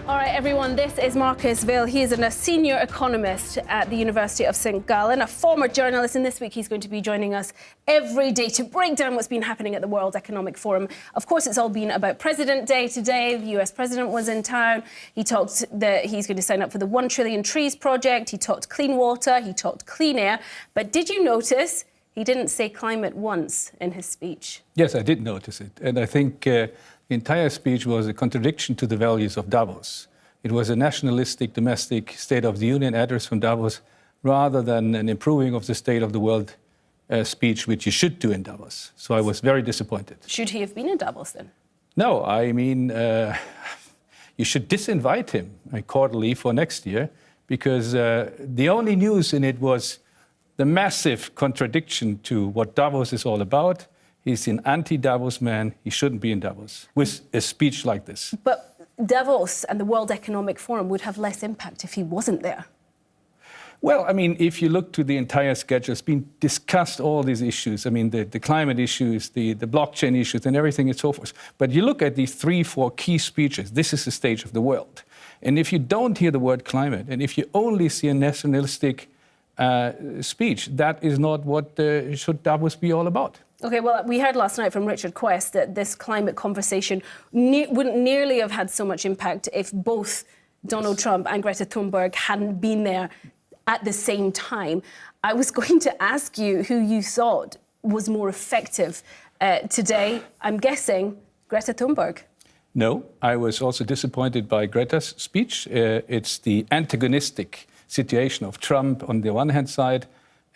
All right, everyone, this is Markus Will. He is a senior economist at the University of St. Gallen, a former journalist, and this week he's going to be joining us every day to break down what's been happening at the World Economic Forum. Of course, it's all been about President Day today. The US president was in town. He talked that he's going to sign up for the 1 trillion trees project. He talked clean water. He talked clean air. But did you notice he didn't say climate once in his speech? Yes, I did notice it. And I think the entire speech was a contradiction to the values of Davos. It was a nationalistic, domestic State of the Union address from Davos rather than an improving of the state of the world speech, which you should do in Davos. So I was very disappointed. Should he have been in Davos then? No, I mean, you should disinvite him quarterly for next year, because the only news in it was the massive contradiction to what Davos is all about. He's an anti-Davos man. He shouldn't be in Davos with a speech like this. But Davos and the World Economic Forum would have less impact if he wasn't there. Well, I mean, if you look to the entire schedule, it's been discussed, all these issues. I mean, the climate issues, the blockchain issues and everything and so forth. But you look at these 3-4 key speeches, this is the stage of the world. And if you don't hear the word climate, and if you only see a nationalistic speech, that is not what should Davos be all about. OK, well, we heard last night from Richard Quest that this climate conversation wouldn't nearly have had so much impact if both Donald Trump and Greta Thunberg hadn't been there at the same time. I was going to ask you who you thought was more effective today. I'm guessing Greta Thunberg. No, I was also disappointed by Greta's speech. It's the antagonistic situation of Trump on the one hand side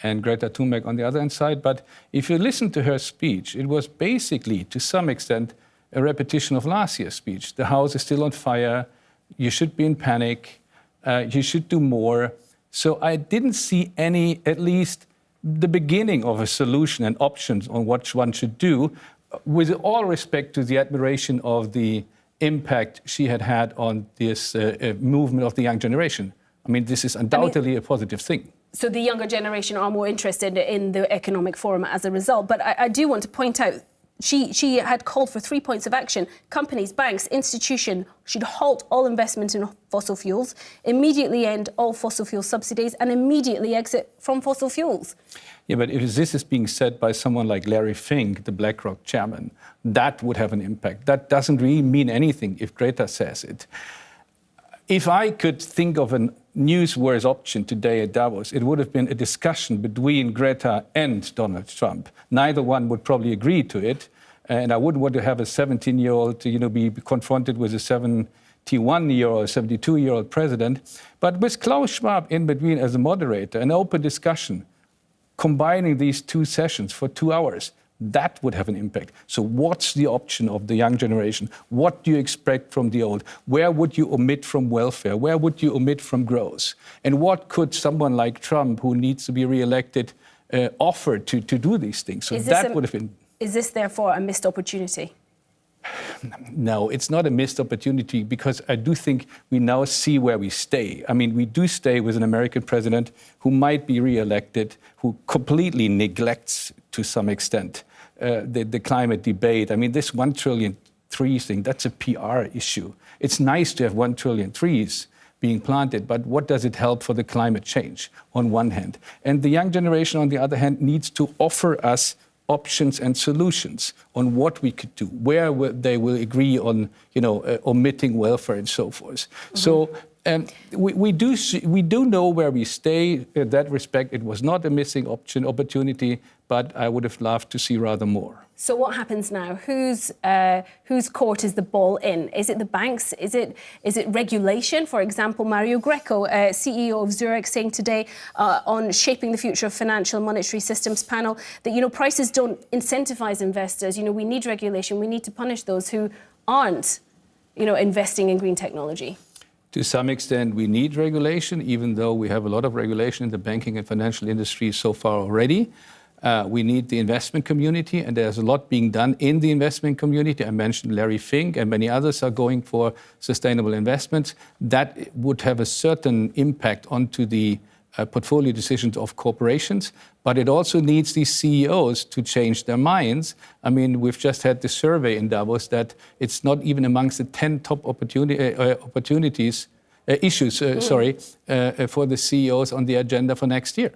and Greta Thunberg on the other hand side. But if you listen to her speech, it was basically, to some extent, a repetition of last year's speech. The house is still on fire. You should be in panic. You should do more. So I didn't see any, at least the beginning of a solution and options on what one should do, with all respect to the admiration of the impact she had on this movement of the young generation. I mean, this is undoubtedly a positive thing. So the younger generation are more interested in the economic forum as a result. But I do want to point out, she had called for 3 points of action. Companies, banks, institutions should halt all investment in fossil fuels, immediately end all fossil fuel subsidies, and immediately exit from fossil fuels. Yeah, but if this is being said by someone like Larry Fink, the BlackRock chairman, that would have an impact. That doesn't really mean anything if Greta says it. If I could think of a newsworthy option today at Davos, it would have been a discussion between Greta and Donald Trump. Neither one would probably agree to it, and I wouldn't want to have a 17-year-old, be confronted with a 71-year-old, 72-year-old president. But with Klaus Schwab in between as a moderator, an open discussion, combining these 2 sessions for 2 hours, that would have an impact. So what's the option of the young generation? What do you expect from the old? Where would you omit from welfare? Where would you omit from growth? And what could someone like Trump, who needs to be re-elected, offer to do these things? So that would have been... Is this therefore a missed opportunity? No, it's not a missed opportunity, because I do think we now see where we stay. I mean, we do stay with an American president who might be re-elected, who completely neglects, to some extent, the climate debate. I mean, this 1 trillion trees thing, that's a PR issue. It's nice to have 1 trillion trees being planted, but what does it help for the climate change on one hand? And the young generation, on the other hand, needs to offer us options and solutions on what we could do, where they will agree on, omitting welfare and so forth. Mm-hmm. So we do know where we stay. In that respect, it was not a missing opportunity, but I would have loved to see rather more. So what happens now? Whose court is the ball in? Is it the banks? Is it regulation? For example, Mario Greco, CEO of Zurich, saying today on Shaping the Future of Financial and Monetary Systems panel that prices don't incentivize investors. We need regulation. We need to punish those who aren't, investing in green technology. To some extent, we need regulation, even though we have a lot of regulation in the banking and financial industry so far already. We need the investment community, and there's a lot being done in the investment community. I mentioned Larry Fink, and many others are going for sustainable investments. That would have a certain impact onto the portfolio decisions of corporations, but it also needs these CEOs to change their minds. I mean, we've just had this survey in Davos that it's not even amongst the 10 top issues for the CEOs on the agenda for next year.